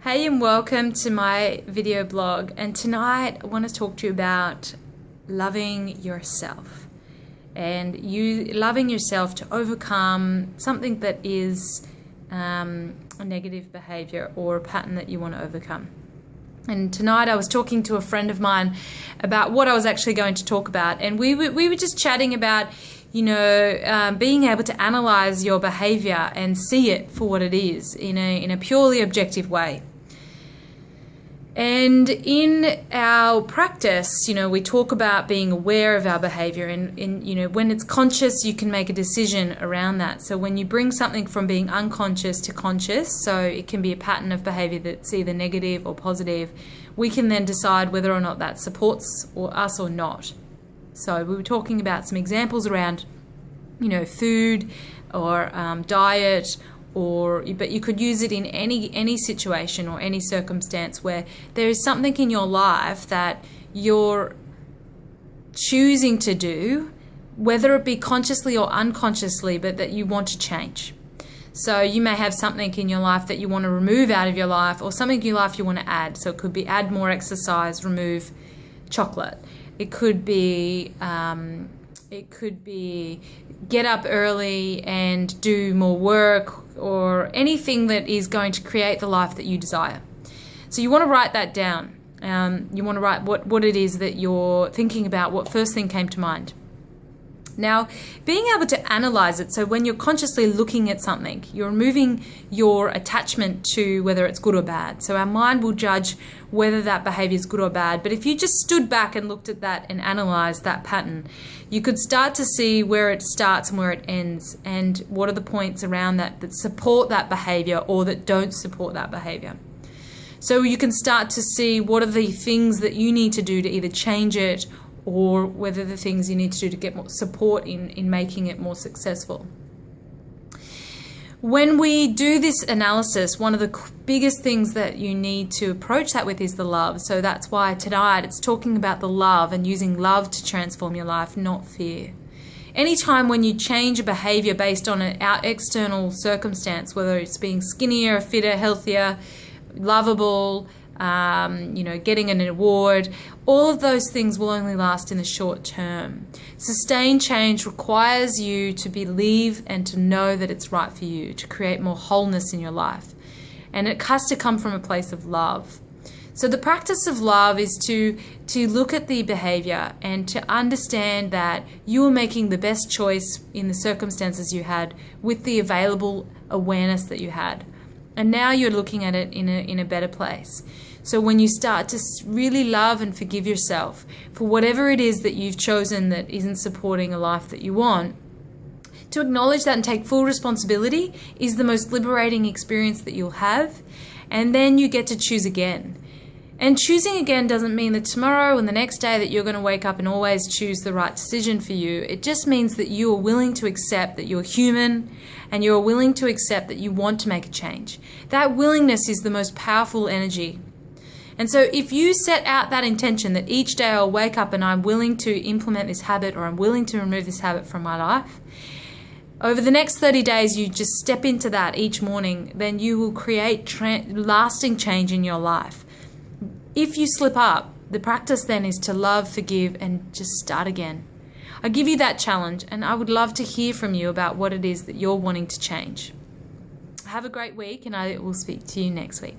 Hey and welcome to my video blog, and tonight I want to talk to you about loving yourself and you loving yourself to overcome something that is a negative behavior or a pattern that you want to overcome. And tonight I was talking to a friend of mine about what I was actually going to talk about, and we were just chatting about being able to analyze your behavior and see it for what it is in a purely objective way. And in our practice, we talk about being aware of our behavior, and when it's conscious, you can make a decision around that. So when you bring something from being unconscious to conscious, so it can be a pattern of behavior that's either negative or positive, we can then decide whether or not that supports us or not. So we were talking about some examples around, food or diet, but you could use it in any situation or any circumstance where there is something in your life that you're choosing to do, whether it be consciously or unconsciously, but that you want to change. So you may have something in your life that you want to remove out of your life, or something in your life you want to add. So it could be add more exercise, remove chocolate. It could be get up early and do more work, or anything that is going to create the life that you desire. So you want to write that down. You want to write what it is that you're thinking about, what first thing came to mind. Now, being able to analyze it, so when you're consciously looking at something, you're removing your attachment to whether it's good or bad. So our mind will judge whether that behavior is good or bad. But if you just stood back and looked at that and analyzed that pattern, you could start to see where it starts and where it ends, and what are the points around that support that behavior or that don't support that behavior. So you can start to see what are the things that you need to do to either change it, or whether the things you need to do to get more support in making it more successful. When we do this analysis, one of the biggest things that you need to approach that with is the love. So that's why tonight it's talking about the love and using love to transform your life, not fear. Anytime when you change a behavior based on an external circumstance, whether it's being skinnier, fitter, healthier, lovable, getting an award, all of those things will only last in the short term. Sustained change requires you to believe and to know that it's right for you, to create more wholeness in your life. And it has to come from a place of love. So the practice of love is to look at the behavior and to understand that you are making the best choice in the circumstances you had with the available awareness that you had. And now you're looking at it in a better place. So when you start to really love and forgive yourself for whatever it is that you've chosen that isn't supporting a life that you want, to acknowledge that and take full responsibility is the most liberating experience that you'll have. And then you get to choose again. And choosing again doesn't mean that tomorrow and the next day that you're going to wake up and always choose the right decision for you. It just means that you are willing to accept that you're human, and you're willing to accept that you want to make a change. That willingness is the most powerful energy. And so if you set out that intention that each day I'll wake up and I'm willing to implement this habit, or I'm willing to remove this habit from my life, over the next 30 days you just step into that each morning, then you will create lasting change in your life. If you slip up, the practice then is to love, forgive, and just start again. I give you that challenge, and I would love to hear from you about what it is that you're wanting to change. Have a great week, and I will speak to you next week.